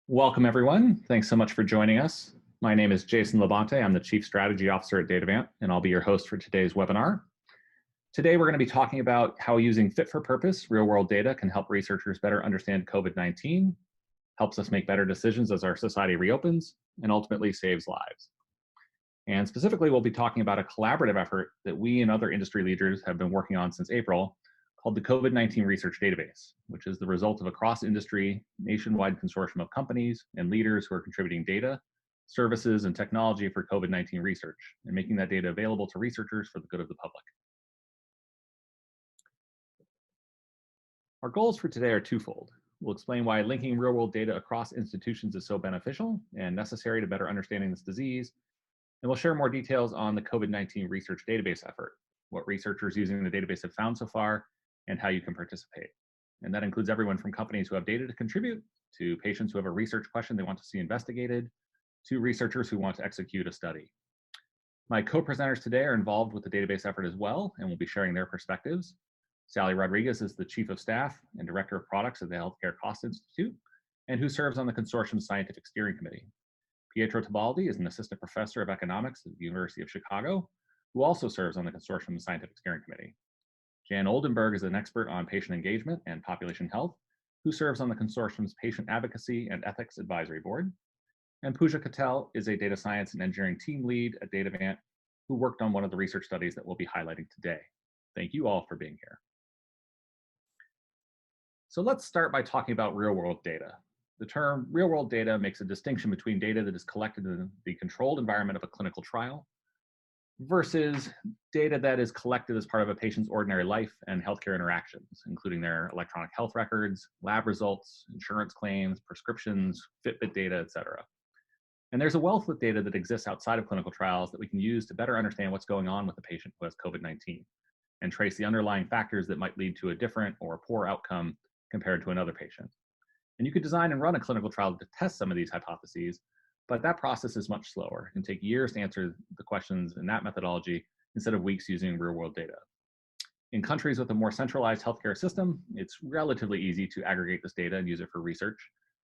Welcome, everyone. Thanks so much for joining us. My name is Jason Labonte. I'm the Chief Strategy Officer at Datavant, and I'll be your host for today's webinar. Today, we're going to be talking about how using fit-for-purpose real-world data can help researchers better understand COVID-19, helps us make better decisions as our society reopens, and ultimately saves lives. And specifically, we'll be talking about a collaborative effort that we and other industry leaders have been working on since April, called the COVID-19 Research Database, which is the result of a cross-industry, nationwide consortium of companies and leaders who are contributing data, services, and technology for COVID-19 research, and making that data available to researchers for the good of the public. Our goals for today are twofold. We'll explain why linking real-world data across institutions is so beneficial and necessary to better understanding this disease, and we'll share more details on the COVID-19 Research Database effort, what researchers using the database have found so far, and how you can participate. And that includes everyone from companies who have data to contribute, to patients who have a research question they want to see investigated, to researchers who want to execute a study. My co-presenters today are involved with the database effort as well, and will be sharing their perspectives. Sally Rodriguez is the Chief of Staff and Director of Products at the Healthcare Cost Institute, and who serves on the consortium's Scientific Steering Committee. Pietro Tibaldi is an Assistant Professor of Economics at the University of Chicago, who also serves on the consortium's Scientific Steering Committee. Jan Oldenburg is an expert on patient engagement and population health, who serves on the consortium's Patient Advocacy and Ethics Advisory Board. And Pooja Patel is a data science and engineering team lead at Datavant, who worked on one of the research studies that we'll be highlighting today. Thank you all for being here. So let's start by talking about real-world data. The term real-world data makes a distinction between data that is collected in the controlled environment of a clinical trial versus data that is collected as part of a patient's ordinary life and healthcare interactions, including their electronic health records, lab results, insurance claims, prescriptions, Fitbit data, et cetera. And there's a wealth of data that exists outside of clinical trials that we can use to better understand what's going on with the patient who has COVID-19 and trace the underlying factors that might lead to a different or poor outcome compared to another patient. And you could design and run a clinical trial to test some of these hypotheses, but that process is much slower. It can take years to answer the questions in that methodology instead of weeks using real-world data. In countries with a more centralized healthcare system, it's relatively easy to aggregate this data and use it for research.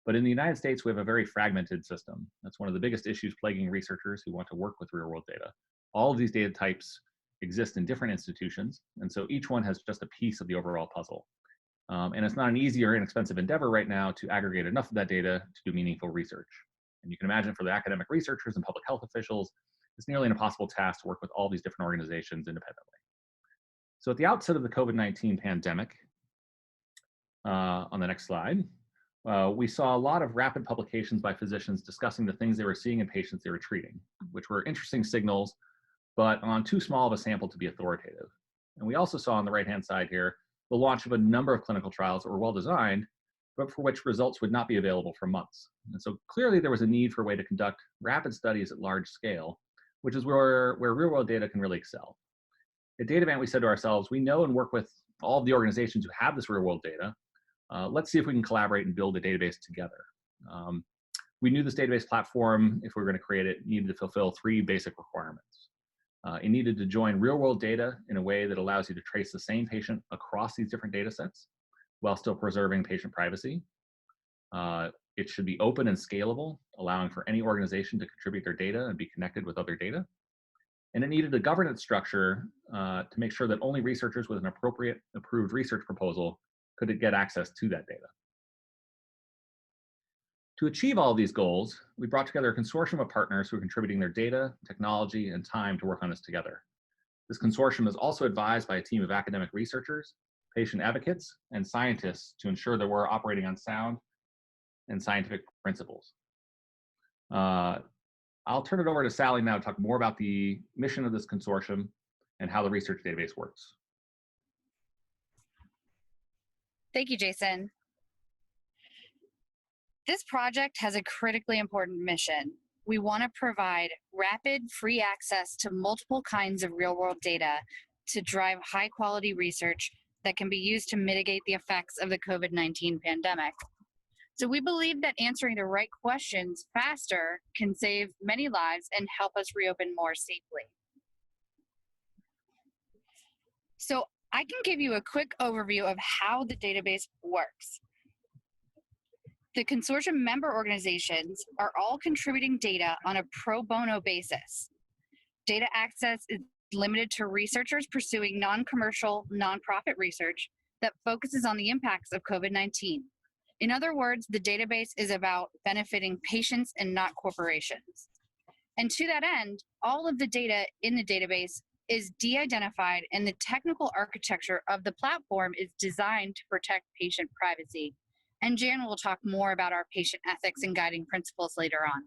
But in the United States, we have a very fragmented system. That's one of the biggest issues plaguing researchers who want to work with real-world data. All of these data types exist in different institutions, and so each one has just a piece of the overall puzzle. And it's not an easy or inexpensive endeavor right now to aggregate enough of that data to do meaningful research. And you can imagine for the academic researchers and public health officials, it's nearly an impossible task to work with all these different organizations independently. So at the outset of the COVID-19 pandemic, on the next slide, we saw a lot of rapid publications by physicians discussing the things they were seeing in patients they were treating, which were interesting signals, but on too small of a sample to be authoritative. And we also saw on the right-hand side here, the launch of a number of clinical trials that were well-designed, but for which results would not be available for months. And so clearly there was a need for a way to conduct rapid studies at large scale, which is where real-world data can really excel. At Datavant, we said to ourselves, we know and work with all of the organizations who have this real-world data. Let's see if we can collaborate and build a database together. We knew this database platform, if we were going to create it, needed to fulfill three basic requirements. It needed to join real-world data in a way that allows you to trace the same patient across these different data sets while still preserving patient privacy. It should be open and scalable, allowing for any organization to contribute their data and be connected with other data. And it needed a governance structure to make sure that only researchers with an appropriate approved research proposal could get access to that data. To achieve all of these goals, we brought together a consortium of partners who are contributing their data, technology, and time to work on this together. This consortium is also advised by a team of academic researchers, patient advocates, and scientists to ensure that we're operating on sound and scientific principles. I'll turn it over to Sally now to talk more about the mission of this consortium and how the research database works. Thank you, Jason. This project has a critically important mission. We want to provide rapid, free access to multiple kinds of real-world data to drive high-quality research that can be used to mitigate the effects of the COVID-19 pandemic. So we believe that answering the right questions faster can save many lives and help us reopen more safely. So I can give you a quick overview of how the database works. The consortium member organizations are all contributing data on a pro bono basis. Data access is limited to researchers pursuing non-commercial, nonprofit research that focuses on the impacts of COVID-19. In other words, the database is about benefiting patients and not corporations. And to that end, all of the data in the database is de-identified, and the technical architecture of the platform is designed to protect patient privacy. And Jan will talk more about our patient ethics and guiding principles later on.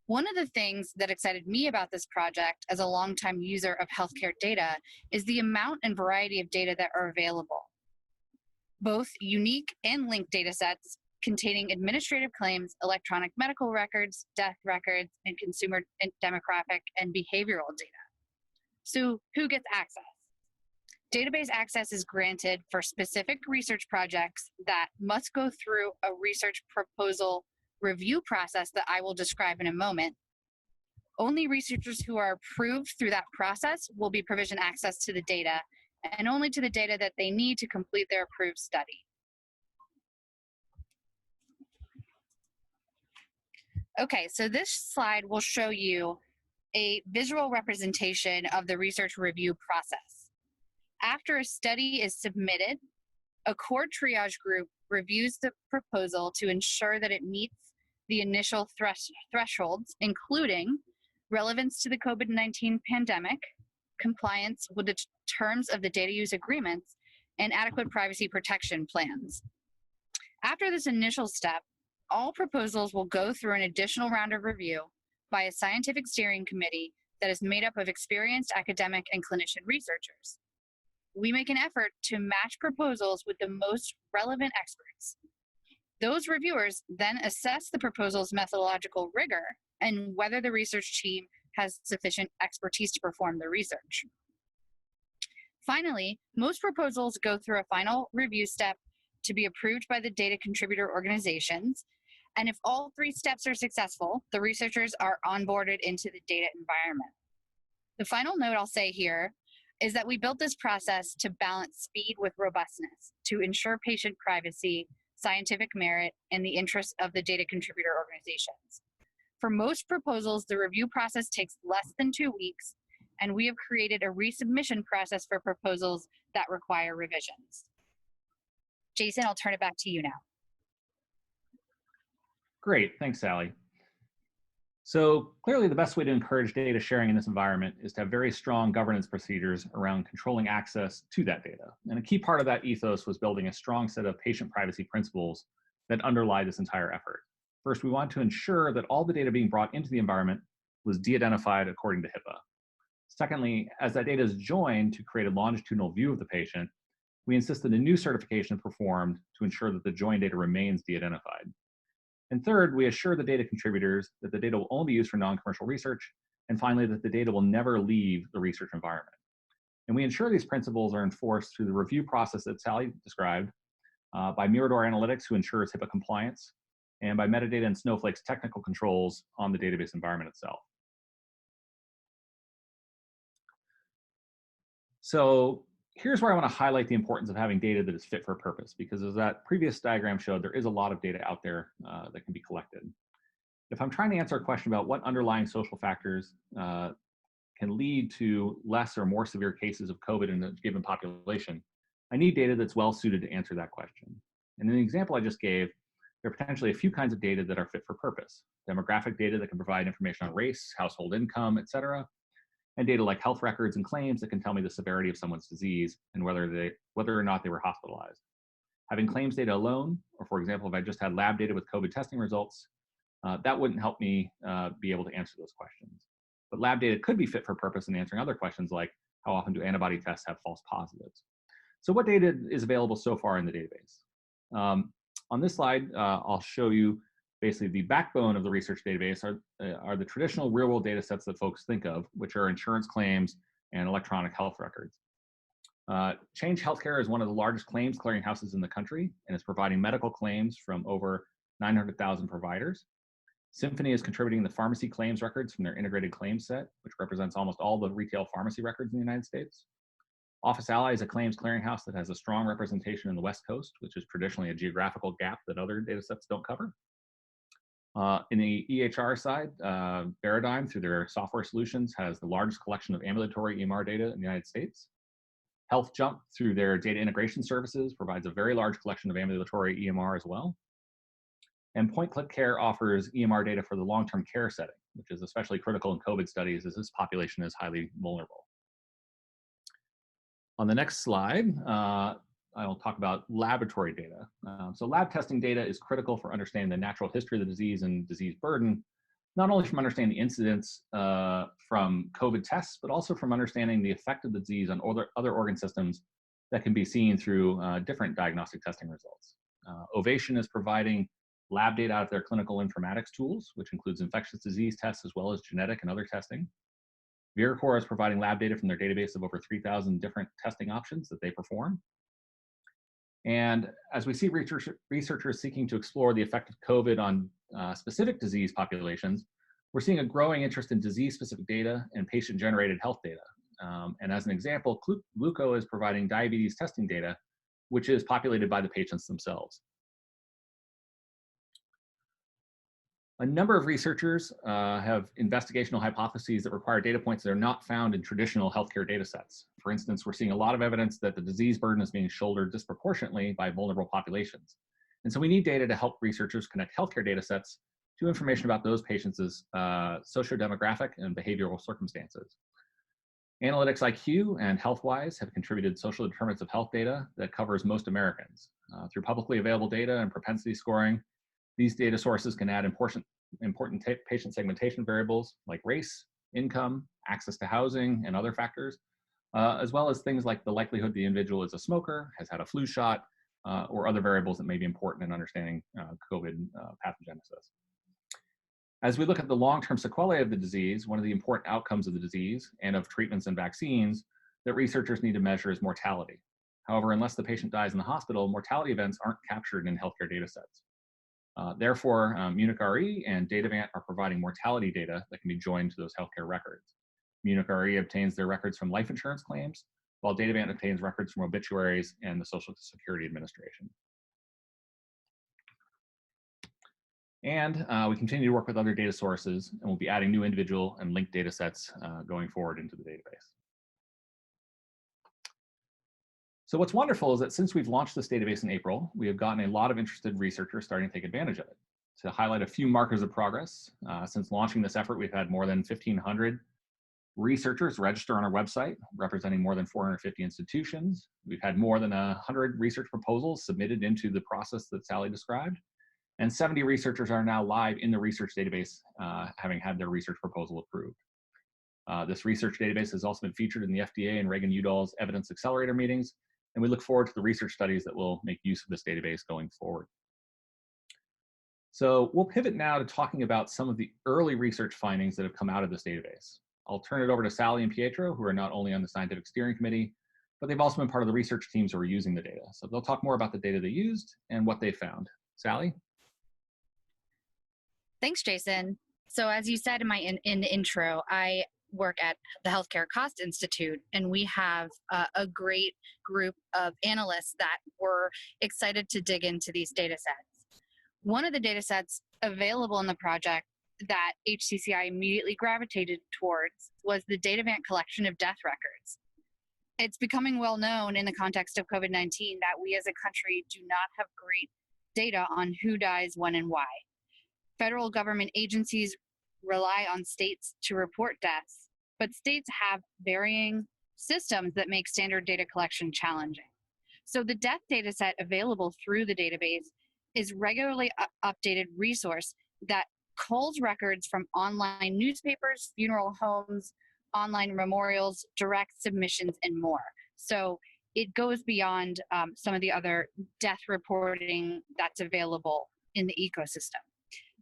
One of the things that excited me about this project as a longtime user of healthcare data is the amount and variety of data that are available. Both unique and linked data sets containing administrative claims, electronic medical records, death records, and consumer and demographic and behavioral data. So who gets access? Database access is granted for specific research projects that must go through a research proposal review process that I will describe in a moment. Only researchers who are approved through that process will be provisioned access to the data, and only to the data that they need to complete their approved study. Okay, so this slide will show you a visual representation of the research review process. After a study is submitted, a core triage group reviews the proposal to ensure that it meets the initial thresholds, including relevance to the COVID-19 pandemic, compliance with the terms of the data use agreements, and adequate privacy protection plans. After this initial step, all proposals will go through an additional round of review by a scientific steering committee that is made up of experienced academic and clinician researchers. We make an effort to match proposals with the most relevant experts. Those reviewers then assess the proposal's methodological rigor and whether the research team has sufficient expertise to perform the research. Finally, most proposals go through a final review step to be approved by the data contributor organizations. And if all three steps are successful, the researchers are onboarded into the data environment. The final note I'll say here is that we built this process to balance speed with robustness, to ensure patient privacy, scientific merit, and the interests of the data contributor organizations. For most proposals, the review process takes less than 2 weeks, and we have created a resubmission process for proposals that require revisions. Jason, I'll turn it back to you now. Great, thanks, Sally. So clearly the best way to encourage data sharing in this environment is to have very strong governance procedures around controlling access to that data. And a key part of that ethos was building a strong set of patient privacy principles that underlie this entire effort. First, we want to ensure that all the data being brought into the environment was de-identified according to HIPAA. Secondly, as that data is joined to create a longitudinal view of the patient, we insist that a new certification is performed to ensure that the joined data remains de-identified. And third, we assure the data contributors that the data will only be used for non-commercial research, and finally, that the data will never leave the research environment. And we ensure these principles are enforced through the review process that Sally described, by Mirador Analytics, who ensures HIPAA compliance, and by Metadata and Snowflake's technical controls on the database environment itself. So here's where I want to highlight the importance of having data that is fit for purpose, because as that previous diagram showed, there is a lot of data out there that can be collected. If I'm trying to answer a question about what underlying social factors can lead to less or more severe cases of COVID in a given population, I need data that's well suited to answer that question. And in the example I just gave, there are potentially a few kinds of data that are fit for purpose. Demographic data that can provide information on race, household income, et cetera, and data like health records and claims that can tell me the severity of someone's disease and whether or not they were hospitalized. Having claims data alone, or for example, if I just had lab data with COVID testing results, that wouldn't help me be able to answer those questions. But lab data could be fit for purpose in answering other questions like, how often do antibody tests have false positives? So what data is available so far in the database? On this slide, I'll show you basically the backbone of the research database are the traditional real-world data sets that folks think of, which are insurance claims and electronic health records. Change Healthcare is one of the largest claims clearinghouses in the country, and is providing medical claims from over 900,000 providers. Symphony is contributing the pharmacy claims records from their integrated claims set, which represents almost all the retail pharmacy records in the United States. Office Ally is a claims clearinghouse that has a strong representation in the West Coast, which is traditionally a geographical gap that other data sets don't cover. In the EHR side, Paradigm, through their software solutions, has the largest collection of ambulatory EMR data in the United States. HealthJump, through their data integration services, provides a very large collection of ambulatory EMR as well. And Point Click Care offers EMR data for the long-term care setting, which is especially critical in COVID studies as this population is highly vulnerable. On the next slide, I will talk about laboratory data. So lab testing data is critical for understanding the natural history of the disease and disease burden, not only from understanding the incidence from COVID tests, but also from understanding the effect of the disease on other organ systems that can be seen through different diagnostic testing results. Ovation is providing lab data out of their clinical informatics tools, which includes infectious disease tests as well as genetic and other testing. ViraCore is providing lab data from their database of over 3,000 different testing options that they perform. And as we see researchers seeking to explore the effect of COVID on specific disease populations, we're seeing a growing interest in disease-specific data and patient-generated health data. And as an example, Gluco is providing diabetes testing data, which is populated by the patients themselves. A number of researchers have investigational hypotheses that require data points that are not found in traditional healthcare data sets. For instance, we're seeing a lot of evidence that the disease burden is being shouldered disproportionately by vulnerable populations. And so we need data to help researchers connect healthcare data sets to information about those patients' socio-demographic and behavioral circumstances. Analytics IQ and HealthWise have contributed social determinants of health data that covers most Americans. Through publicly available data and propensity scoring, these data sources can add important patient segmentation variables like race, income, access to housing, and other factors, as well as things like the likelihood the individual is a smoker, has had a flu shot, or other variables that may be important in understanding COVID pathogenesis. As we look at the long-term sequelae of the disease, one of the important outcomes of the disease and of treatments and vaccines that researchers need to measure is mortality. However, unless the patient dies in the hospital, mortality events aren't captured in healthcare data sets. Therefore, Munich RE and Datavant are providing mortality data that can be joined to those healthcare records. Munich RE obtains their records from life insurance claims, while Datavant obtains records from obituaries and the Social Security Administration. And we continue to work with other data sources, and we'll be adding new individual and linked data sets going forward into the database. So what's wonderful is that since we've launched this database in April, we have gotten a lot of interested researchers starting to take advantage of it. To highlight a few markers of progress, since launching this effort, we've had more than 1,500 researchers register on our website, representing more than 450 institutions. We've had more than 100 research proposals submitted into the process that Sally described, and 70 researchers are now live in the research database, having had their research proposal approved. This research database has also been featured in the FDA and Reagan-Udall's Evidence Accelerator meetings, and we look forward to the research studies that will make use of this database going forward. So we'll pivot now to talking about some of the early research findings that have come out of this database. I'll turn it over to Sally and Pietro, who are not only on the scientific steering committee, but they've also been part of the research teams who are using the data. So they'll talk more about the data they used and what they found. Sally? Thanks, Jason. So as you said in the intro, I work at the Healthcare Cost Institute, and we have a great group of analysts that were excited to dig into these data sets. One of the data sets available in the project that HCCI immediately gravitated towards was the Datavant collection of death records. It's becoming well known in the context of COVID-19 that we as a country do not have great data on who dies, when, and why. Federal government agencies rely on states to report deaths, but states have varying systems that make standard data collection challenging. So the death data set available through the database is regularly updated resource that culls records from online newspapers, funeral homes, online memorials, direct submissions, and more. So it goes beyond some of the other death reporting that's available in the ecosystem.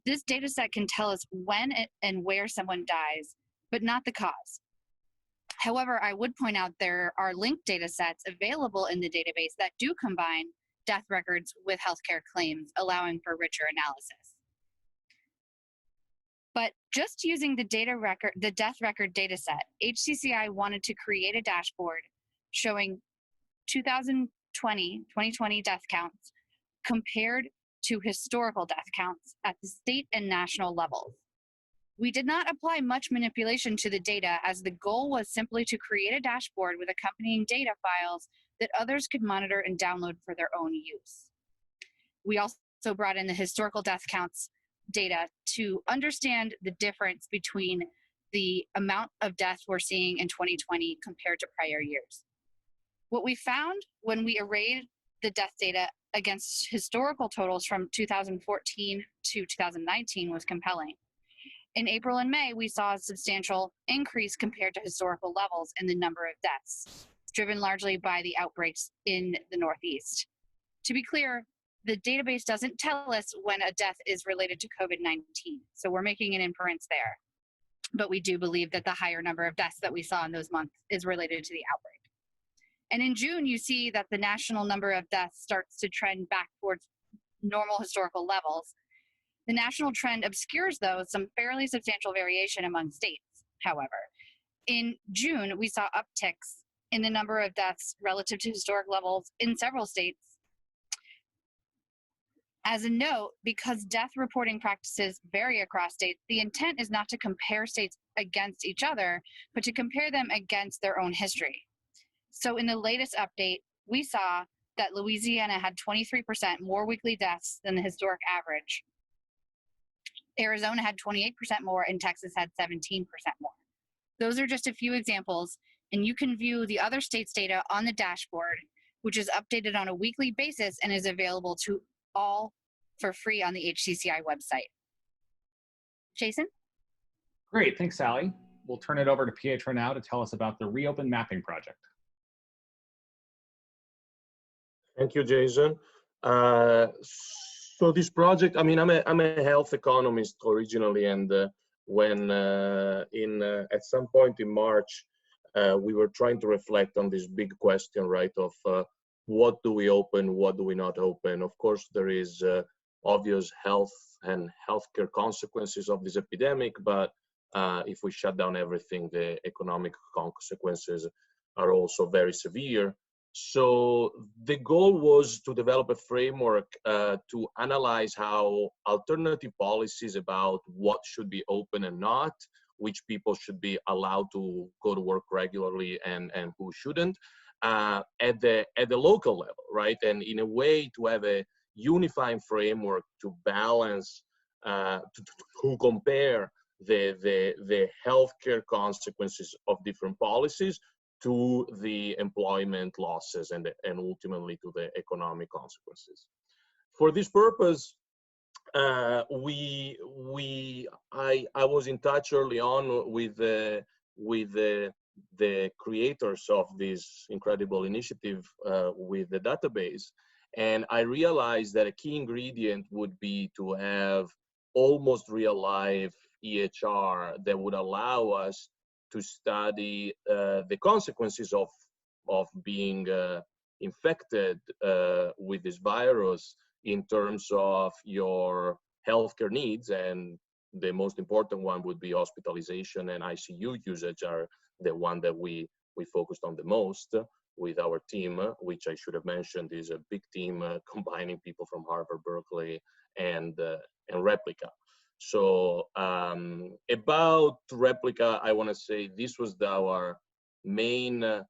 This data set can tell us when and where someone dies, but not the cause. However, I would point out there are linked data sets available in the database that do combine death records with healthcare claims, allowing for richer analysis. But just using the death record data set, HCCI wanted to create a dashboard showing 2020 death counts compared to historical death counts at the state and national levels. We did not apply much manipulation to the data, as the goal was simply to create a dashboard with accompanying data files that others could monitor and download for their own use. We also brought in the historical death counts data to understand the difference between the amount of deaths we're seeing in 2020 compared to prior years. What we found when we arrayed the death data against historical totals from 2014 to 2019 was compelling. In April and May, we saw a substantial increase compared to historical levels in the number of deaths, driven largely by the outbreaks in the Northeast. To be clear, the database doesn't tell us when a death is related to COVID-19, so we're making an inference there. But we do believe that the higher number of deaths that we saw in those months is related to the outbreak. And in June, you see that the national number of deaths starts to trend back towards normal historical levels. The national trend obscures, though, some fairly substantial variation among states, however. In June, we saw upticks in the number of deaths relative to historic levels in several states. As a note, because death reporting practices vary across states, the intent is not to compare states against each other, but to compare them against their own history. So in the latest update, we saw that Louisiana had 23% more weekly deaths than the historic average. Arizona had 28% more, and Texas had 17% more. Those are just a few examples, and you can view the other states' data on the dashboard, which is updated on a weekly basis and is available to all for free on the HCCI website. Jason? Great, thanks, Sally. We'll turn it over to Pietro now to tell us about the Reopen Mapping Project. Thank you, Jason. So this project, I mean, I'm a health economist originally, and at some point in March, we were trying to reflect on this big question, right, of what do we open, what do we not open? Of course, there is obvious health and healthcare consequences of this epidemic, but if we shut down everything, the economic consequences are also very severe. So the goal was to develop a framework to analyze how alternative policies about what should be open and not, which people should be allowed to go to work regularly and who shouldn't, at the local level, right? And in a way to have a unifying framework to balance, to compare the healthcare consequences of different policies to the employment losses and ultimately to the economic consequences. For this purpose, I was in touch early on with the creators of this incredible initiative with the database, and I realized that a key ingredient would be to have almost real life EHR that would allow us to study the consequences of being infected with this virus in terms of your healthcare needs. And the most important one would be hospitalization and ICU usage are the one that we focused on the most with our team, which I should have mentioned is a big team combining people from Harvard, Berkeley, and Replica. So about Replica, I want to say this was our main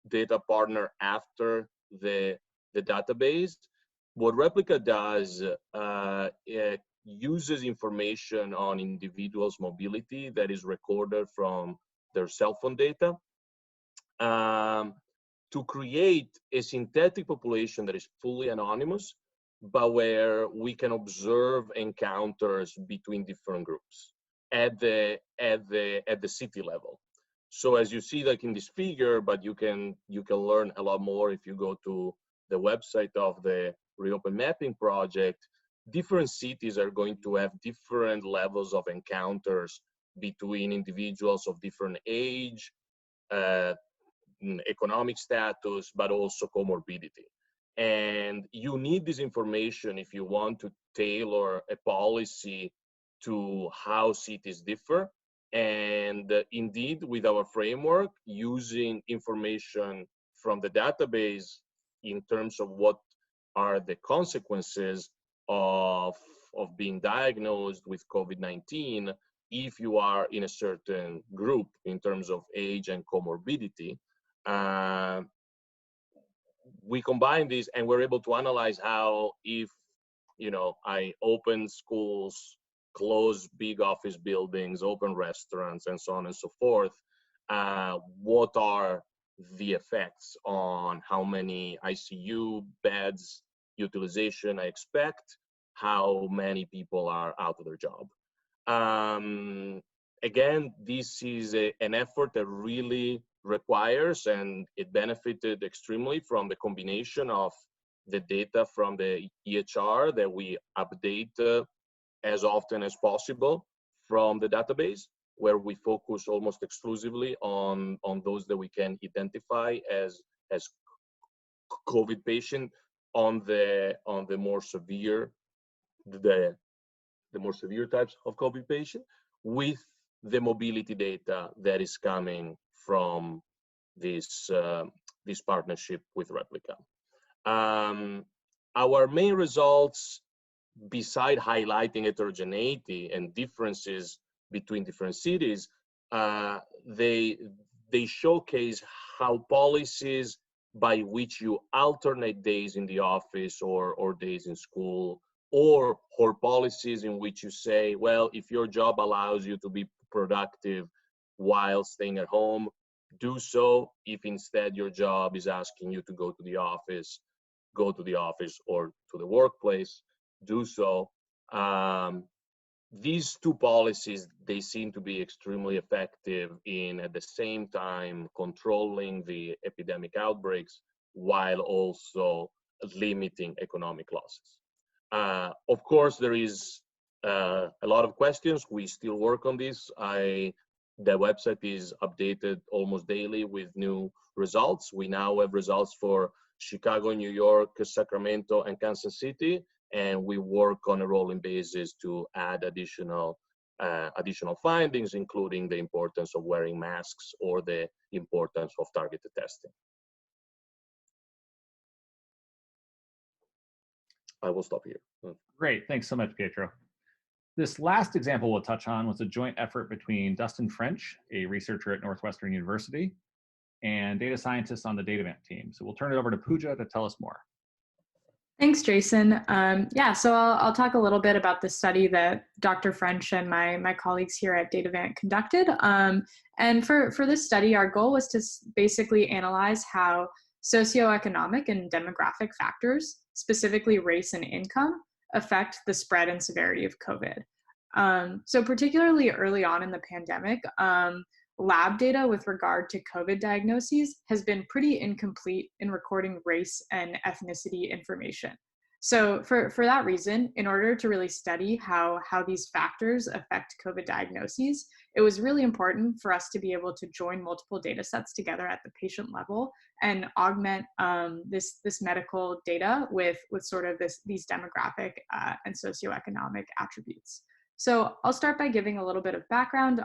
data partner after the database. What Replica does, it uses information on individuals' mobility that is recorded from their cell phone data to create a synthetic population that is fully anonymous, but where we can observe encounters between different groups at the city level. So as you see, like in this figure, but you can learn a lot more if you go to the website of the Reopen Mapping Project. Different cities are going to have different levels of encounters between individuals of different age, economic status, but also comorbidity. And you need this information if you want to tailor a policy to how cities differ. And indeed, with our framework, using information from the database in terms of what are the consequences of being diagnosed with COVID-19 if you are in a certain group in terms of age and comorbidity. We combine these and we're able to analyze how, if I open schools, close big office buildings, open restaurants, and so on and so forth, what are the effects on how many ICU beds utilization I expect, how many people are out of their job. Again, this is an effort that really requires, and it benefited extremely from the combination of the data from the EHR that we update as often as possible from the database, where we focus almost exclusively on those that we can identify as COVID patient, on the more severe the more severe types of COVID patient, with the mobility data that is coming from this partnership with Replica. Our main results, beside highlighting heterogeneity and differences between different cities, they showcase how policies by which you alternate days in the office or days in school, or policies in which you say, well, if your job allows you to be productive while staying at home, do so. If instead your job is asking you to go to the office or to the workplace, do so. These two policies, they seem to be extremely effective in, at the same time, controlling the epidemic outbreaks while also limiting economic losses. Of course, there is a lot of questions. We still work on this. The website is updated almost daily with new results. We now have results for Chicago, New York, Sacramento, and Kansas City, and we work on a rolling basis to add additional findings, including the importance of wearing masks or the importance of targeted testing. I will stop here. Great, thanks so much, Pietro. This last example we'll touch on was a joint effort between Dustin French, a researcher at Northwestern University, and data scientists on the Datavant team. So we'll turn it over to Pooja to tell us more. Thanks, Jason. So I'll talk a little bit about the study that Dr. French and my colleagues here at Datavant conducted. And for this study, our goal was to basically analyze how socioeconomic and demographic factors, specifically race and income, affect the spread and severity of COVID. So particularly early on in the pandemic, lab data with regard to COVID diagnoses has been pretty incomplete in recording race and ethnicity information. So for that reason, in order to really study how these factors affect COVID diagnoses, it was really important for us to be able to join multiple data sets together at the patient level and augment this medical data with sort of these demographic and socioeconomic attributes. So I'll start by giving a little bit of background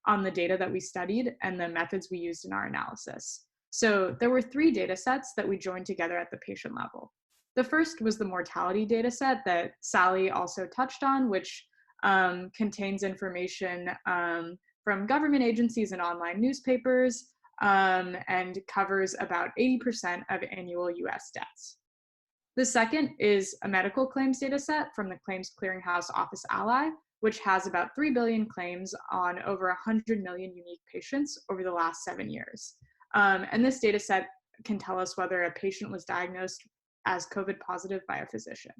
on the data that we studied and the methods we used in our analysis. So there were 3 data sets that we joined together at the patient level. The first was the mortality data set that Sally also touched on, which contains information from government agencies and online newspapers, and covers about 80% of annual US deaths. The second is a medical claims data set from the Claims Clearinghouse Office Ally, which has about 3 billion claims on over 100 million unique patients over the last 7 years. And this data set can tell us whether a patient was diagnosed as COVID positive by a physician.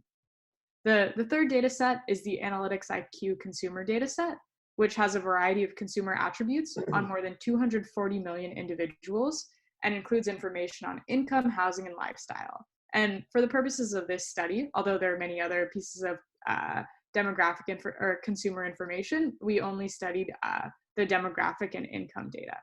The third data set is the Analytics IQ consumer data set, which has a variety of consumer attributes on more than 240 million individuals and includes information on income, housing, and lifestyle. And for the purposes of this study, although there are many other pieces of demographic or consumer information, we only studied the demographic and income data.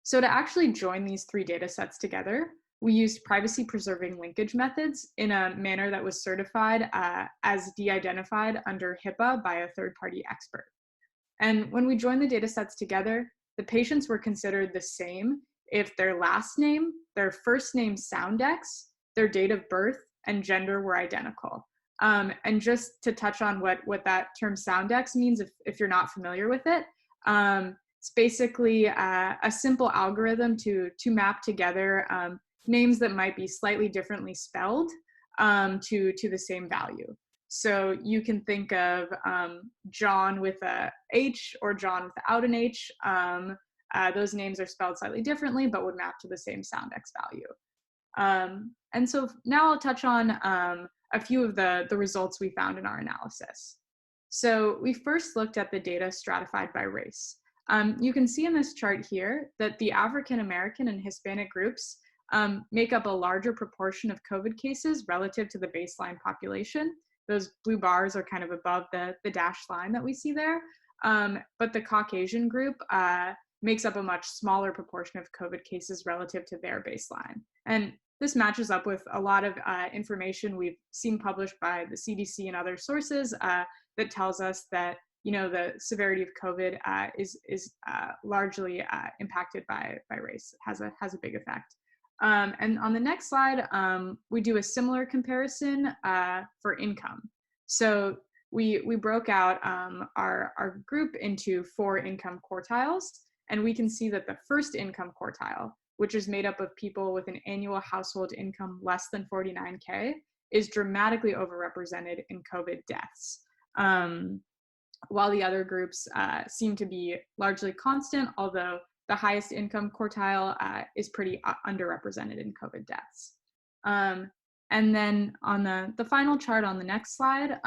So to actually join these 3 data sets together, we used privacy-preserving linkage methods in a manner that was certified as de-identified under HIPAA by a third-party expert. And when we joined the data sets together, the patients were considered the same if their last name, their first name soundex, their date of birth, and gender were identical. And just to touch on what that term soundex means, if you're not familiar with it, it's basically a simple algorithm to map together names that might be slightly differently spelled to the same value. So you can think of John with a H or John without an H. Those names are spelled slightly differently, but would map to the same soundex value. And so now I'll touch on a few of the results we found in our analysis. So we first looked at the data stratified by race. You can see in this chart here that the African American and Hispanic groups make up a larger proportion of COVID cases relative to the baseline population. Those blue bars are kind of above the dashed line that we see there. But the Caucasian group makes up a much smaller proportion of COVID cases relative to their baseline. And this matches up with a lot of information we've seen published by the CDC and other sources that tells us that the severity of COVID is largely impacted by race. It has a big effect. And on the next slide, we do a similar comparison for income. So we broke out our group into 4 income quartiles, and we can see that the first income quartile, which is made up of people with an annual household income less than 49K, is dramatically overrepresented in COVID deaths. While the other groups seem to be largely constant, although the highest income quartile is pretty underrepresented in COVID deaths. And then on the final chart on the next slide,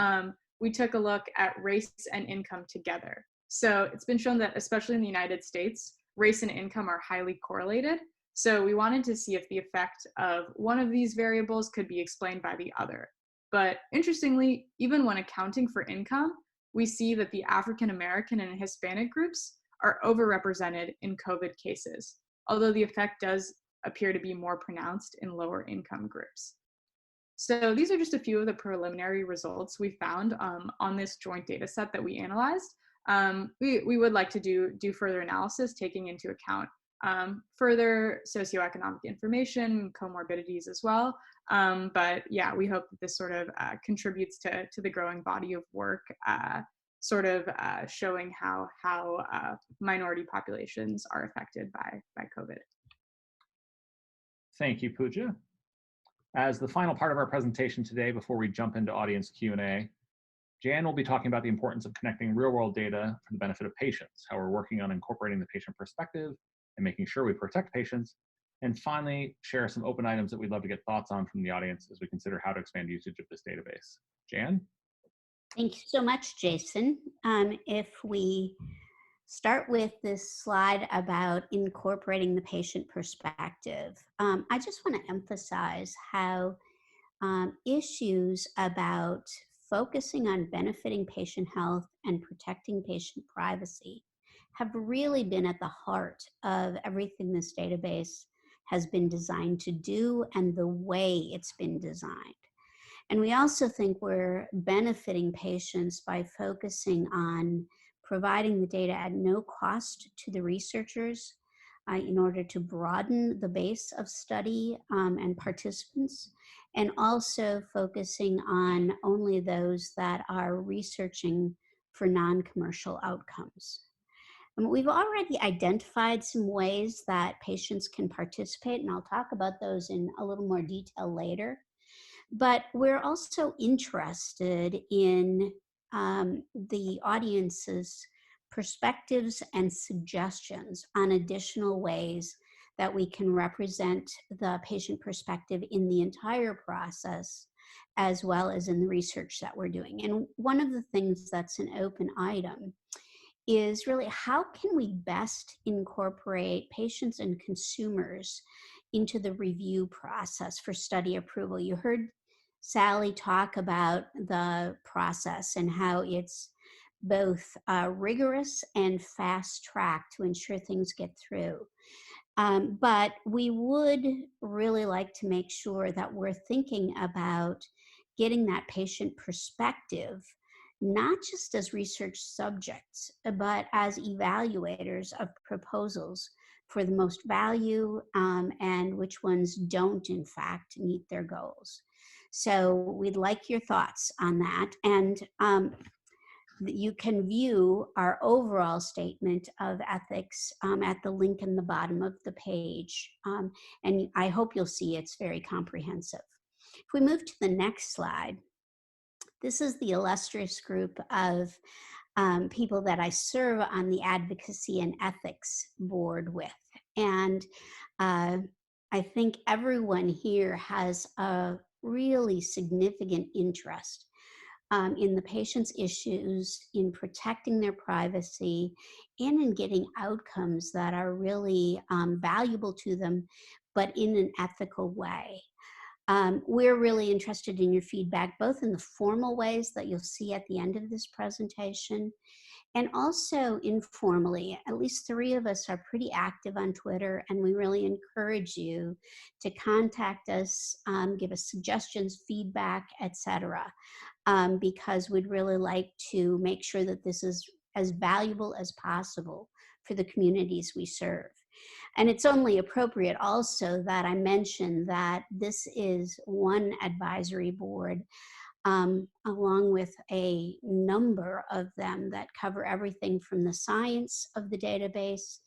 we took a look at race and income together. So it's been shown that, especially in the United States, race and income are highly correlated. So we wanted to see if the effect of one of these variables could be explained by the other. But interestingly, even when accounting for income, we see that the African American and Hispanic groups are overrepresented in COVID cases, although the effect does appear to be more pronounced in lower income groups. So these are just a few of the preliminary results we found on this joint data set that we analyzed. We would like to do further analysis, taking into account further socioeconomic information, comorbidities as well. But yeah, we hope that this sort of contributes to the growing body of work, showing how minority populations are affected by COVID. Thank you, Pooja. As the final part of our presentation today, before we jump into audience Q&A, Jan will be talking about the importance of connecting real-world data for the benefit of patients, how we're working on incorporating the patient perspective and making sure we protect patients, and finally, share some open items that we'd love to get thoughts on from the audience as we consider how to expand usage of this database. Jan? Thank you so much, Jason. If we start with this slide about incorporating the patient perspective, I just want to emphasize how issues about focusing on benefiting patient health and protecting patient privacy have really been at the heart of everything this database has been designed to do and the way it's been designed. And we also think we're benefiting patients by focusing on providing the data at no cost to the researchers in order to broaden the base of study and participants, and also focusing on only those that are researching for non-commercial outcomes. We've already identified some ways that patients can participate, and I'll talk about those in a little more detail later. But we're also interested in the audience's perspectives and suggestions on additional ways that we can represent the patient perspective in the entire process, as well as in the research that we're doing. And one of the things that's an open item is really how can we best incorporate patients and consumers into the review process for study approval. You heard Sally talk about the process and how it's both rigorous and fast track to ensure things get through. But we would really like to make sure that we're thinking about getting that patient perspective, not just as research subjects, but as evaluators of proposals for the most value and which ones don't, in fact, meet their goals. So we'd like your thoughts on that. And you can view our overall statement of ethics at the link in the bottom of the page. And I hope you'll see it's very comprehensive. If we move to the next slide, this is the illustrious group of people that I serve on the Advocacy and Ethics Board with. And I think everyone here has a really significant interest in the patient's issues, in protecting their privacy, and in getting outcomes that are really valuable to them, but in an ethical way. We're really interested in your feedback, both in the formal ways that you'll see at the end of this presentation, and also informally. At least 3 of us are pretty active on Twitter, and we really encourage you to contact us, give us suggestions, feedback, etc. Because we'd really like to make sure that this is as valuable as possible for the communities we serve. And it's only appropriate also that I mention that this is one advisory board, along with a number of them that cover everything from the science of the database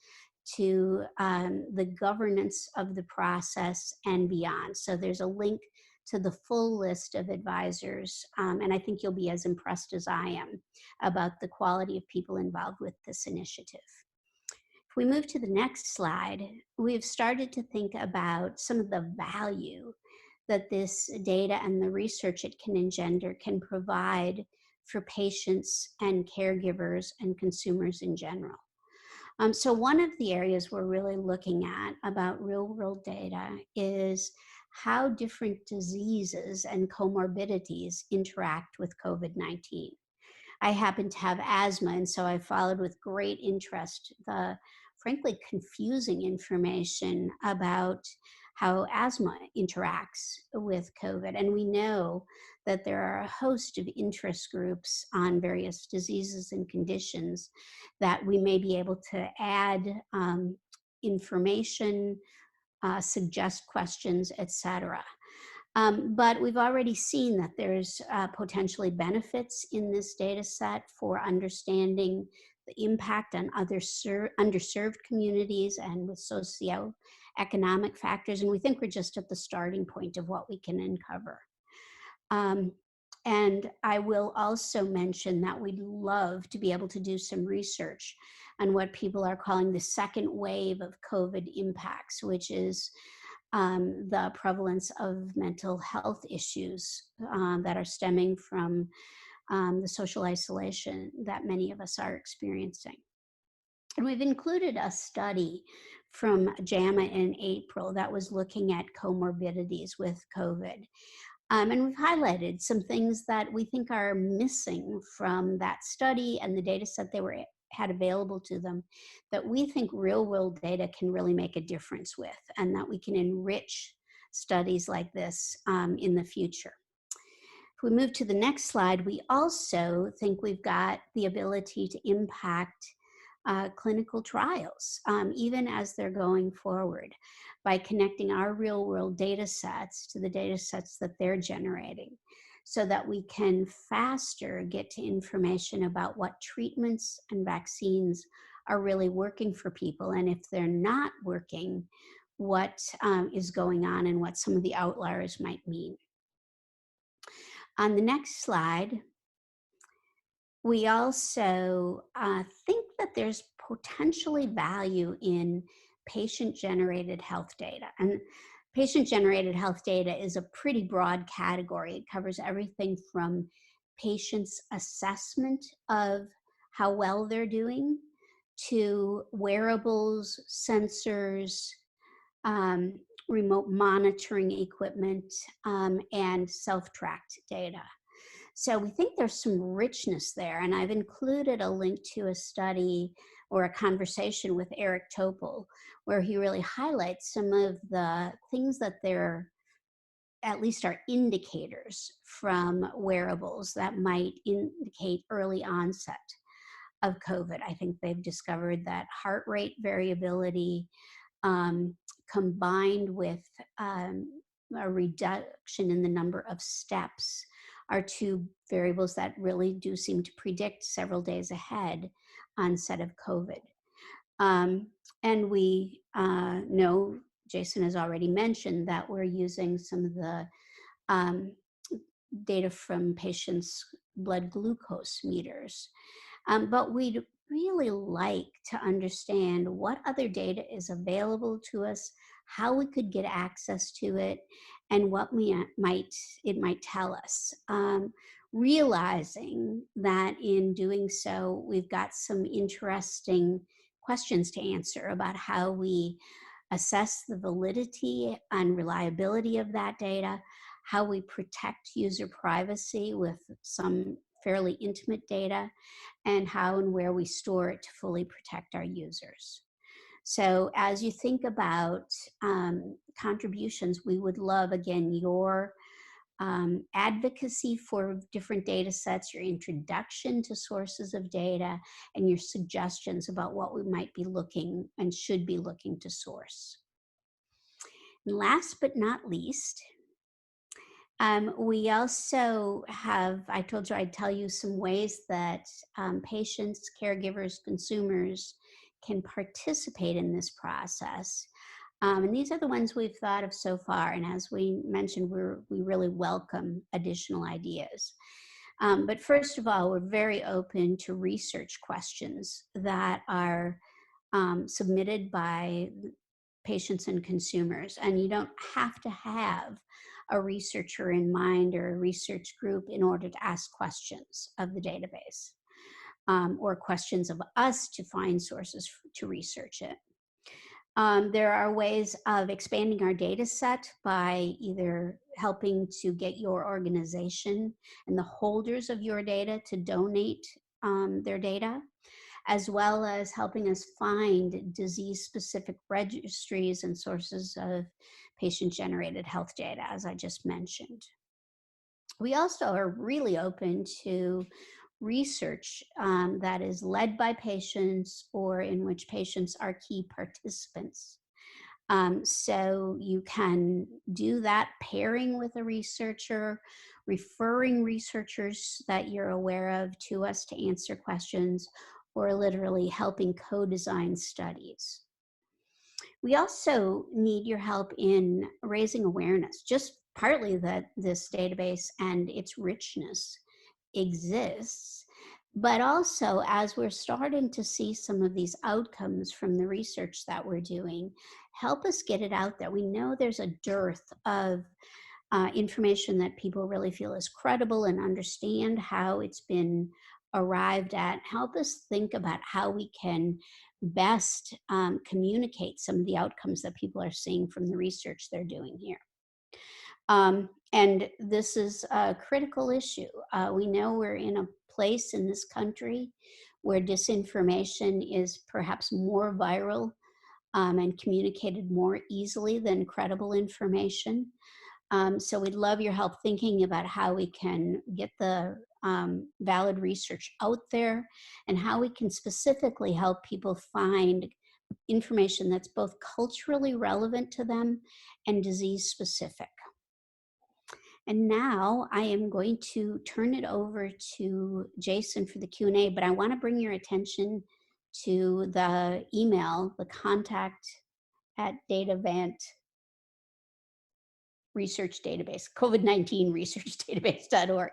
to the governance of the process and beyond. So there's a link to the full list of advisors, and I think you'll be as impressed as I am about the quality of people involved with this initiative. If we move to the next slide, we've started to think about some of the value that this data and the research it can engender can provide for patients and caregivers and consumers in general. So one of the areas we're really looking at about real-world data is how different diseases and comorbidities interact with COVID-19. I happen to have asthma, and so I followed with great interest the frankly confusing information about how asthma interacts with COVID. And we know that there are a host of interest groups on various diseases and conditions that we may be able to add information, suggest questions, etc. But we've already seen that there's potentially benefits in this data set for understanding the impact on other underserved communities and with socioeconomic factors. And we think we're just at the starting point of what we can uncover. And I will also mention that we'd love to be able to do some research on what people are calling the second wave of COVID impacts, which is the prevalence of mental health issues that are stemming from the social isolation that many of us are experiencing. And we've included a study from JAMA in April that was looking at comorbidities with COVID. And we've highlighted some things that we think are missing from that study and the data set they had available to them that we think real-world data can really make a difference with, and that we can enrich studies like this in the future. If we move to the next slide, we also think we've got the ability to impact clinical trials, even as they're going forward, by connecting our real-world data sets to the data sets that they're generating, so that we can faster get to information about what treatments and vaccines are really working for people, and if they're not working, what is going on and what some of the outliers might mean. On the next slide, we also think that there's potentially value in patient-generated health data. And patient-generated health data is a pretty broad category. It covers everything from patients' assessment of how well they're doing to wearables, sensors, remote monitoring equipment, and self-tracked data. So we think there's some richness there, and I've included a link to a study or a conversation with Eric Topol, where he really highlights some of the things that there at least are indicators from wearables that might indicate early onset of COVID. I think they've discovered that heart rate variability combined with a reduction in the number of steps are two variables that really do seem to predict several days ahead onset of COVID. And we know, Jason has already mentioned, that we're using some of the data from patients' blood glucose meters. But we'd really like to understand what other data is available to us, how we could get access to it, and what it might tell us. Realizing that in doing so, we've got some interesting questions to answer about how we assess the validity and reliability of that data, how we protect user privacy with some fairly intimate data, and how and where we store it to fully protect our users. So as you think about contributions, we would love, again, your advocacy for different data sets, your introduction to sources of data, and your suggestions about what we might be looking and should be looking to source. And last but not least, we also have, I told you I'd tell you some ways that patients, caregivers, consumers can participate in this process. And these are the ones we've thought of so far. And as we mentioned, we really welcome additional ideas. But first of all, we're very open to research questions that are submitted by patients and consumers. And you don't have to have a researcher in mind or a research group in order to ask questions of the database or questions of us to find sources to research it. There are ways of expanding our data set by either helping to get your organization and the holders of your data to donate their data, as well as helping us find disease-specific registries and sources of patient-generated health data, as I just mentioned. We also are really open to research that is led by patients or in which patients are key participants. So you can do that pairing with a researcher, referring researchers that you're aware of to us to answer questions, or literally helping co-design studies. We also need your help in raising awareness, just partly that this database and its richness exists, but also as we're starting to see some of these outcomes from the research that we're doing, help us get it out there. We know there's a dearth of information that people really feel is credible and understand how it's been arrived at. Help us think about how we can best communicate some of the outcomes that people are seeing from the research they're doing here. And this is a critical issue. We know we're in a place in this country where disinformation is perhaps more viral and communicated more easily than credible information. So we'd love your help thinking about how we can get the valid research out there and how we can specifically help people find information that's both culturally relevant to them and disease specific. And now I am going to turn it over to Jason for the Q&A, but I want to bring your attention to the email, the contact@Datavant research database, COVID-19 research database.org.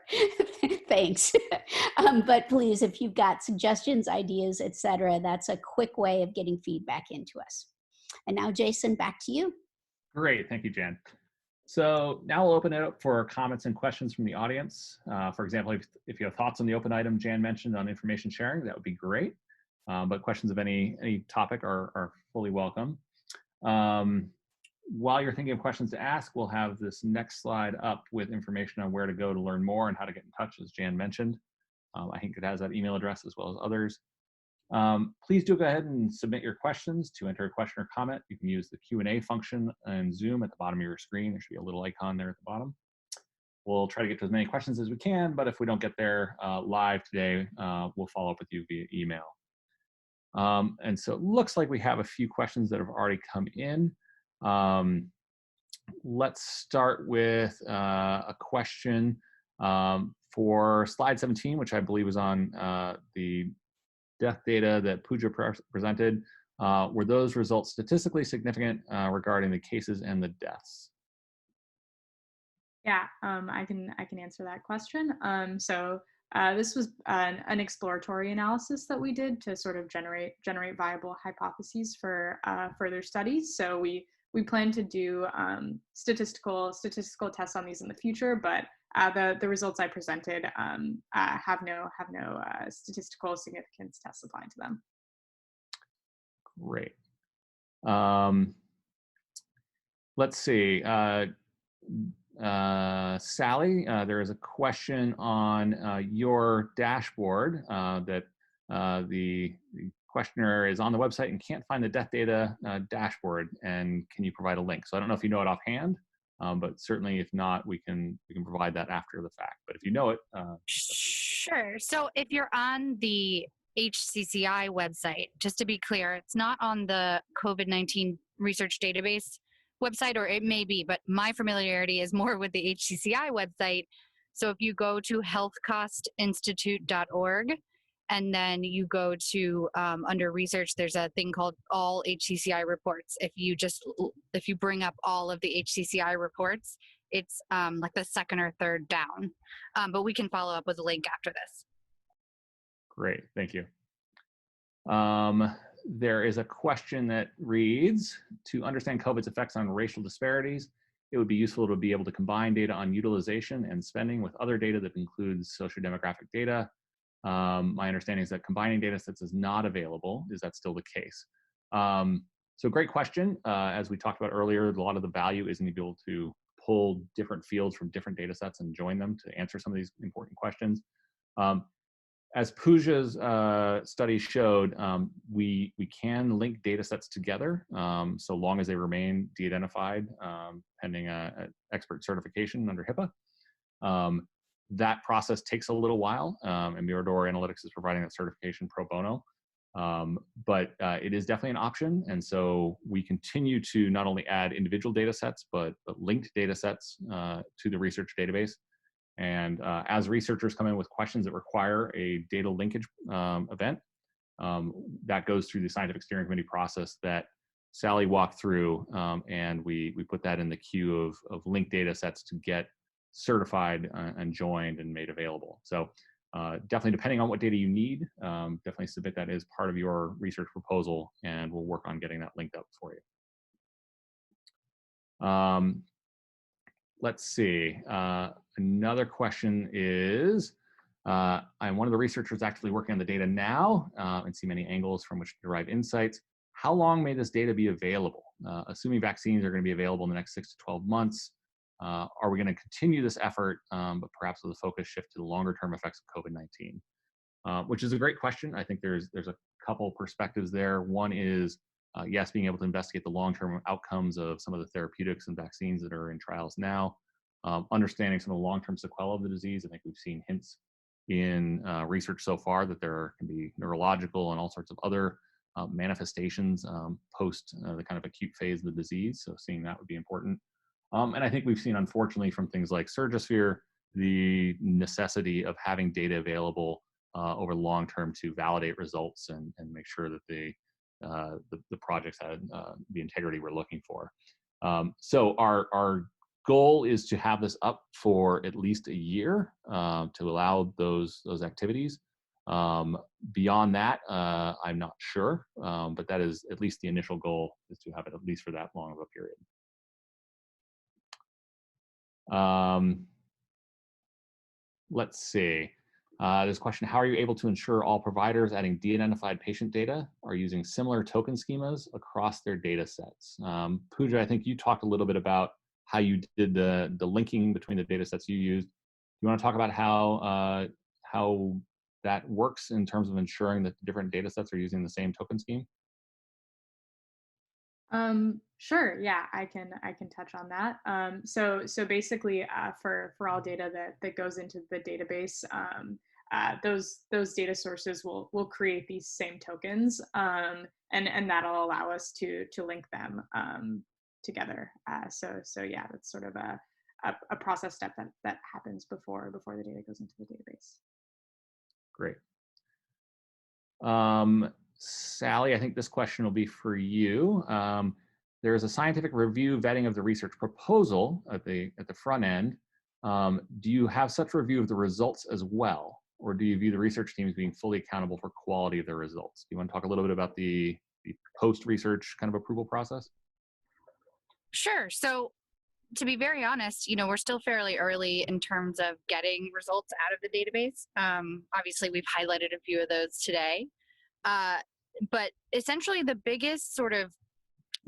Thanks. But please, if you've got suggestions, ideas, etc., that's a quick way of getting feedback into us. And now, Jason, back to you. Great, thank you, Jan. So now we'll open it up for comments and questions from the audience. For example, if you have thoughts on the open item Jan mentioned on information sharing, that would be great. But questions of any topic are fully welcome. While you're thinking of questions to ask, we'll have this next slide up with information on where to go to learn more and how to get in touch, as Jan mentioned. I think it has that email address as well as others. Please do go ahead and submit your questions. To enter a question or comment, you can use the Q&A function in Zoom at the bottom of your screen. There should be a little icon there at the bottom. we'll try to get to as many questions as we can, but if we don't get there live today, we'll follow up with you via email. And so it looks like we have a few questions that have already come in. Let's start with a question for slide 17, which I believe was on the death data that Pooja presented. Were those results statistically significant regarding the cases and the deaths? Yeah, I can answer that question. This was an exploratory analysis that we did to sort of generate viable hypotheses for further studies. So we plan to do statistical tests on these in the future, but the results I presented have no statistical significance tests applied to them. Great. Let's see. Sally, there is a question on your dashboard that the questioner is on the website and can't find the death data dashboard, and can you provide a link? So I don't know if you know it offhand, but certainly if not, we can provide that after the fact. But if you know it, sure. So if you're on the HCCI website, just to be clear, it's not on the COVID-19 research database website, or it may be, but my familiarity is more with the HCCI website. So if you go to healthcostinstitute.org and then you go to under research, there's a thing called all HCCI reports. If you bring up all of the HCCI reports, it's like the second or third down. But we can follow up with a link after this. Great, thank you. There is a question that reads, to understand COVID's effects on racial disparities, it would be useful to be able to combine data on utilization and spending with other data that includes sociodemographic data. My understanding is that combining data sets is not available. Is that still the case? So great question. As we talked about earlier, a lot of the value is in being able to pull different fields from different data sets and join them to answer some of these important questions. As Pooja's study showed, we can link data sets together so long as they remain de-identified pending expert certification under HIPAA. That process takes a little while, and Mirador Analytics is providing that certification pro bono. But it is definitely an option, and so we continue to not only add individual data sets, but linked data sets to the research database. And as researchers come in with questions that require a data linkage event, that goes through the scientific steering committee process that Sally walked through, and we put that in the queue of linked data sets to get certified and joined and made available. So definitely, depending on what data you need, definitely submit that as part of your research proposal, and we'll work on getting that linked up for you. Let's see. Another question is, I'm one of the researchers actually working on the data now and see many angles from which to derive insights. How long may this data be available? Assuming vaccines are going to be available in the next 6 to 12 months, are we going to continue this effort, but perhaps with a focus shift to the longer term effects of COVID-19? Which is a great question. I think there's a couple perspectives there. One is, yes, being able to investigate the long-term outcomes of some of the therapeutics and vaccines that are in trials now, understanding some of the long-term sequelae of the disease. I think we've seen hints in research so far that there can be neurological and all sorts of other manifestations post the kind of acute phase of the disease. So seeing that would be important. And I think we've seen, unfortunately, from things like Surgisphere, the necessity of having data available over long term to validate results and make sure that the projects had the integrity we're looking for. So our goal is to have this up for at least a year to allow those activities. Beyond that, I'm not sure, but that is at least the initial goal, is to have it at least for that long of a period. Let's see. There's a question, how are you able to ensure all providers adding de-identified patient data are using similar token schemas across their data sets? Pooja, I think you talked a little bit about how you did the linking between the data sets you used. You want to talk about how that works in terms of ensuring that different data sets are using the same token scheme? Sure. Yeah, I can touch on that. So basically, for all data that goes into the database, those data sources will create these same tokens, and that'll allow us to link them together. So yeah, that's sort of a process step that happens before the data goes into the database. Great. Sally, I think this question will be for you. There is a scientific review vetting of the research proposal at the front end. Do you have such review of the results as well, or do you view the research team as being fully accountable for quality of their results? Do you want to talk a little bit about the post-research kind of approval process? Sure. So to be very honest, we're still fairly early in terms of getting results out of the database. Obviously, we've highlighted a few of those today. But essentially, the biggest sort of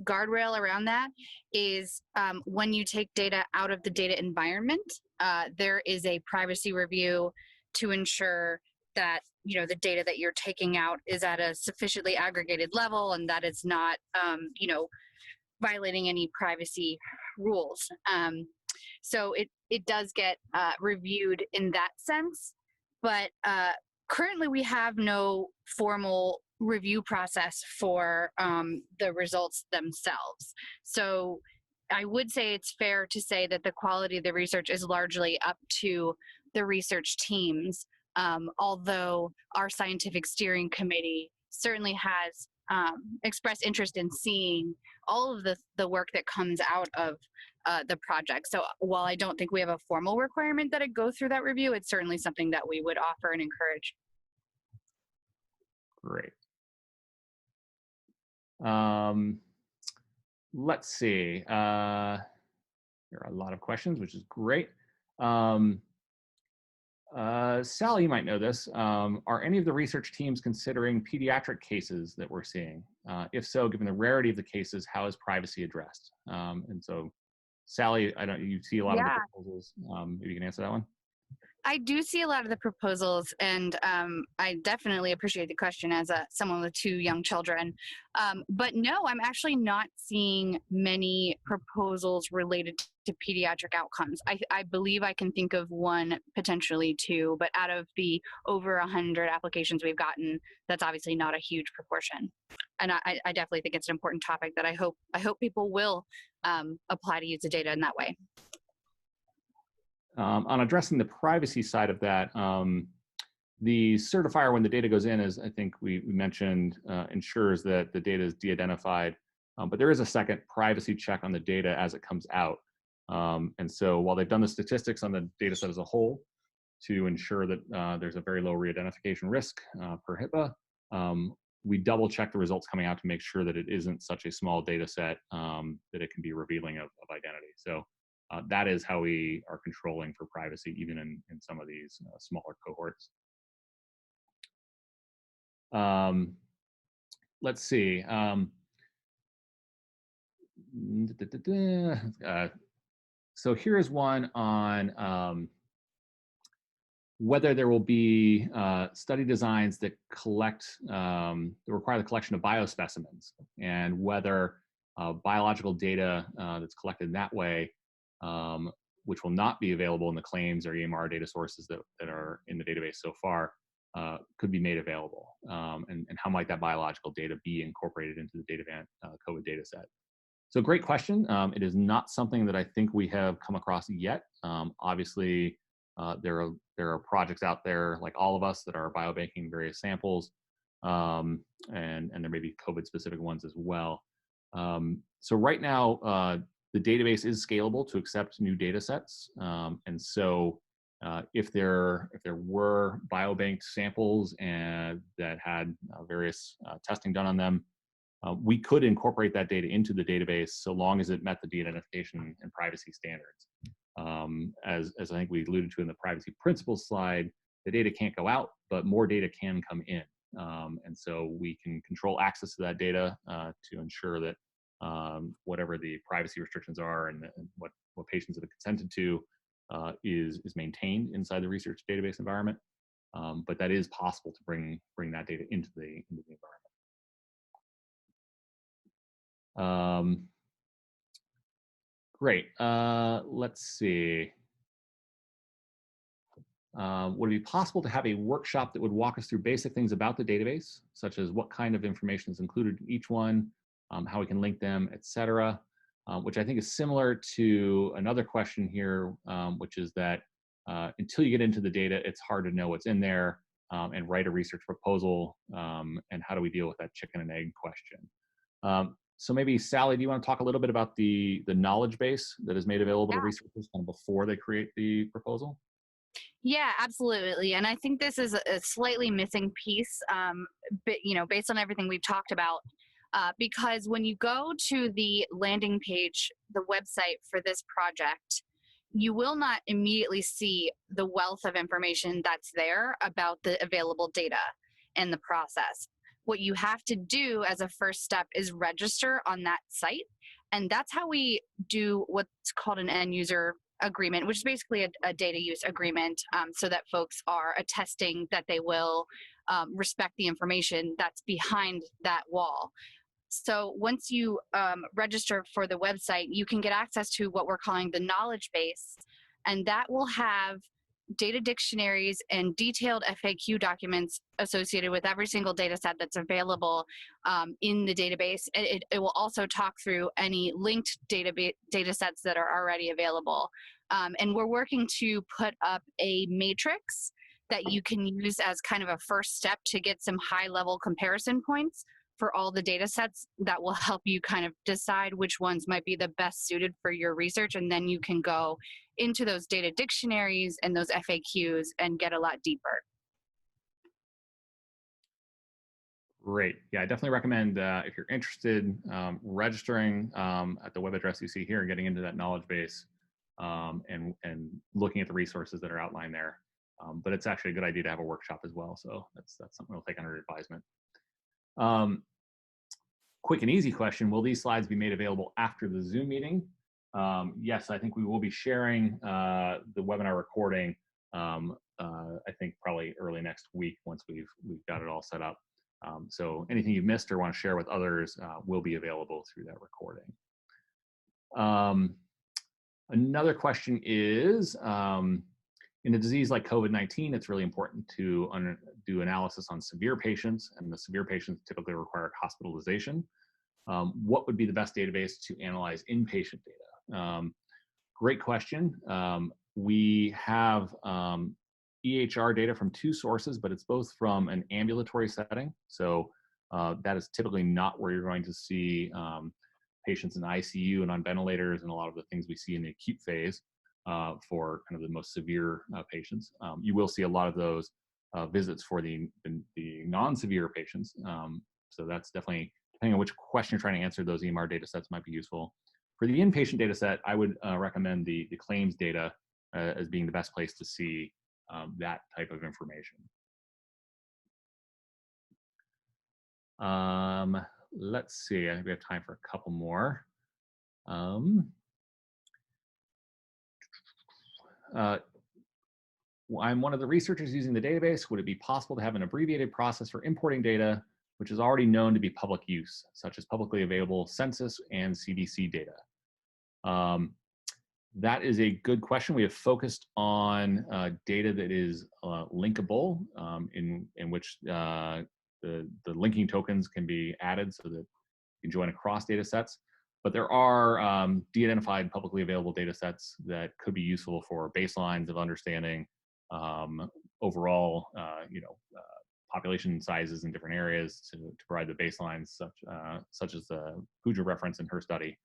guardrail around that is when you take data out of the data environment, there is a privacy review to ensure that the data that you're taking out is at a sufficiently aggregated level and that it's not violating any privacy rules. So it does get reviewed in that sense, but currently we have no formal review process for the results themselves. So I would say it's fair to say that the quality of the research is largely up to the research teams, although our scientific steering committee certainly has expressed interest in seeing all of the work that comes out of the project. So while I don't think we have a formal requirement that it go through that review, it's certainly something that we would offer and encourage. Great. Let's see. There are a lot of questions, which is great. Sally, you might know this. Are any of the research teams considering pediatric cases that we're seeing? If so, given the rarity of the cases, how is privacy addressed? And so, Sally, you see a lot of the proposals. Maybe you can answer that one. I do see a lot of the proposals, and I definitely appreciate the question as someone with 2 young children. But no, I'm actually not seeing many proposals related to pediatric outcomes. I believe I can think of one, potentially 2, but out of the over 100 applications we've gotten, that's obviously not a huge proportion. And I definitely think it's an important topic that I hope people will apply to use the data in that way. On addressing the privacy side of that, the certifier, when the data goes in, as I think we mentioned, ensures that the data is de-identified. But there is a second privacy check on the data as it comes out. And so while they've done the statistics on the data set as a whole to ensure that there's a very low re-identification risk per HIPAA, we double check the results coming out to make sure that it isn't such a small data set that it can be revealing of identity. So that is how we are controlling for privacy, even in some of these smaller cohorts. Let's see. So here's one on whether there will be study designs that that require the collection of biospecimens, and whether biological data that's collected in that way, which will not be available in the claims or EMR data sources that are in the database so far, could be made available, and how might that biological data be incorporated into the DataVant COVID data set? So great question. It is not something that I think we have come across yet. Obviously, there are projects out there, like all of us, that are biobanking various samples, and there may be COVID-specific ones as well. So right now, the database is scalable to accept new data sets, and so if there were biobanked samples and that had various testing done on them, we could incorporate that data into the database so long as it met the de-identification and privacy standards. As I think we alluded to in the privacy principles slide, the data can't go out, but more data can come in. And so we can control access to that data to ensure that whatever the privacy restrictions are and what patients have consented to is maintained inside the research database environment. But that is possible to bring that data into the environment. Great. Let's see. Would it be possible to have a workshop that would walk us through basic things about the database, such as what kind of information is included in each one, how we can link them, etc., which I think is similar to another question here, which is that until you get into the data, it's hard to know what's in there and write a research proposal, and how do we deal with that chicken and egg question. So maybe Sally, do you want to talk a little bit about the knowledge base that is made available to researchers kind of before they create the proposal? Yeah, absolutely. And I think this is a slightly missing piece, but, based on everything we've talked about, because when you go to the landing page, the website for this project, you will not immediately see the wealth of information that's there about the available data and the process. What you have to do as a first step is register on that site. And that's how we do what's called an end user agreement, which is basically a data use agreement, so that folks are attesting that they will respect the information that's behind that wall. So once you register for the website, you can get access to what we're calling the knowledge base, and that will have data dictionaries and detailed FAQ documents associated with every single data set that's available in the database. It will also talk through any linked data sets that are already available. And we're working to put up a matrix that you can use as kind of a first step to get some high-level comparison points for all the data sets that will help you kind of decide which ones might be the best suited for your research. And then you can go into those data dictionaries and those FAQs and get a lot deeper. Great. Yeah, I definitely recommend if you're interested, registering at the web address you see here and getting into that knowledge base and looking at the resources that are outlined there. But it's actually a good idea to have a workshop as well. So that's something we'll take under advisement. Quick and easy question, will these slides be made available after the Zoom meeting? Yes, I think we will be sharing the webinar recording, I think probably early next week once we've got it all set up. So anything you've missed or want to share with others will be available through that recording. Another question is, in a disease like COVID-19, it's really important to do analysis on severe patients, and the severe patients typically require hospitalization. What would be the best database to analyze inpatient data? Great question. We have EHR data from two sources, but it's both from an ambulatory setting. So that is typically not where you're going to see patients in ICU and on ventilators and a lot of the things we see in the acute phase for kind of the most severe patients. You will see a lot of those visits for the non-severe patients. So that's definitely, depending on which question you're trying to answer, those EMR data sets might be useful. For the inpatient data set, I would recommend the claims data as being the best place to see that type of information. Let's see, I think we have time for a couple more. I'm one of the researchers using the database. Would it be possible to have an abbreviated process for importing data which is already known to be public use, such as publicly available census and CDC data? That is a good question. We have focused on data that is linkable, in which the linking tokens can be added so that you can join across data sets. But there are de-identified publicly available data sets that could be useful for baselines of understanding overall, population sizes in different areas to provide the baselines, such as the Pooja reference in her study.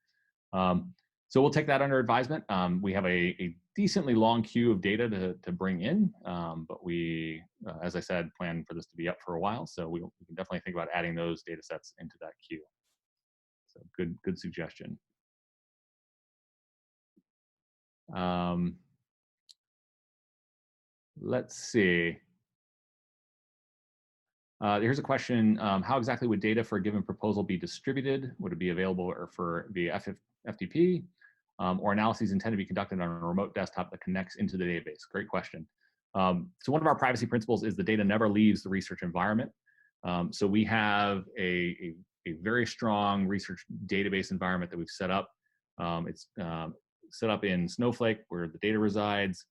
So we'll take that under advisement. We have a decently long queue of data to bring in, but we, as I said, plan for this to be up for a while. So we can definitely think about adding those data sets into that queue. So good suggestion. Let's see. Here's a question. How exactly would data for a given proposal be distributed? Would it be available via FTP? Or analyses intended to be conducted on a remote desktop that connects into the database? Great question. So one of our privacy principles is the data never leaves the research environment. So we have a very strong research database environment that we've set up. It's set up in Snowflake where the data resides.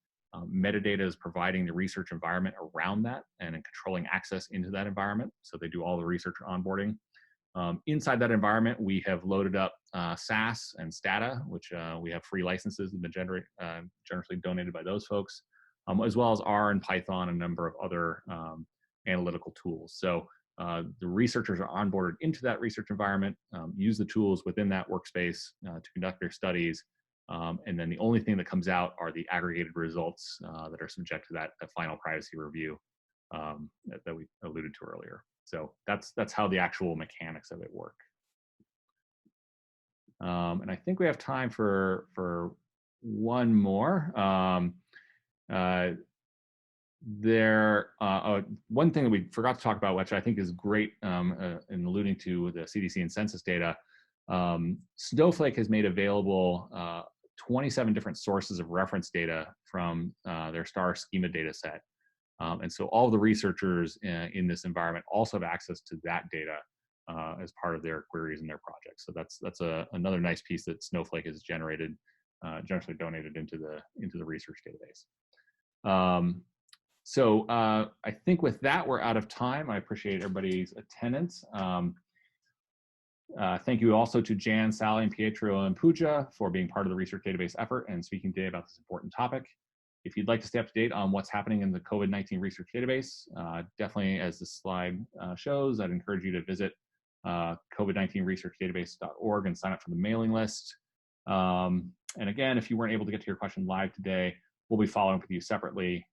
Metadata is providing the research environment around that and controlling access into that environment. So they do all the research onboarding. Inside that environment, we have loaded up SAS and Stata, which we have free licenses that have been generously donated by those folks, as well as R and Python and a number of other analytical tools. So the researchers are onboarded into that research environment, use the tools within that workspace to conduct their studies, and then the only thing that comes out are the aggregated results that are subject to that final privacy review that we alluded to earlier. So that's how the actual mechanics of it work. And I think we have time for one more. One thing that we forgot to talk about, which I think is great in alluding to the CDC and census data, Snowflake has made available 27 different sources of reference data from their STAR schema data set. And so all the researchers in this environment also have access to that data as part of their queries and their projects. So that's another nice piece that Snowflake has generated, generously donated into the research database. So I think with that, we're out of time. I appreciate everybody's attendance. Thank you also to Jan, Sally, and Pietro and Pooja for being part of the research database effort and speaking today about this important topic. If you'd like to stay up to date on what's happening in the COVID-19 research database, definitely, as this slide shows, I'd encourage you to visit COVID-19researchdatabase.org and sign up for the mailing list. And again, if you weren't able to get to your question live today, we'll be following up with you separately,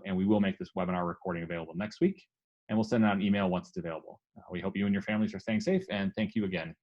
and we will make this webinar recording available next week, and we'll send out an email once it's available. We hope you and your families are staying safe, and thank you again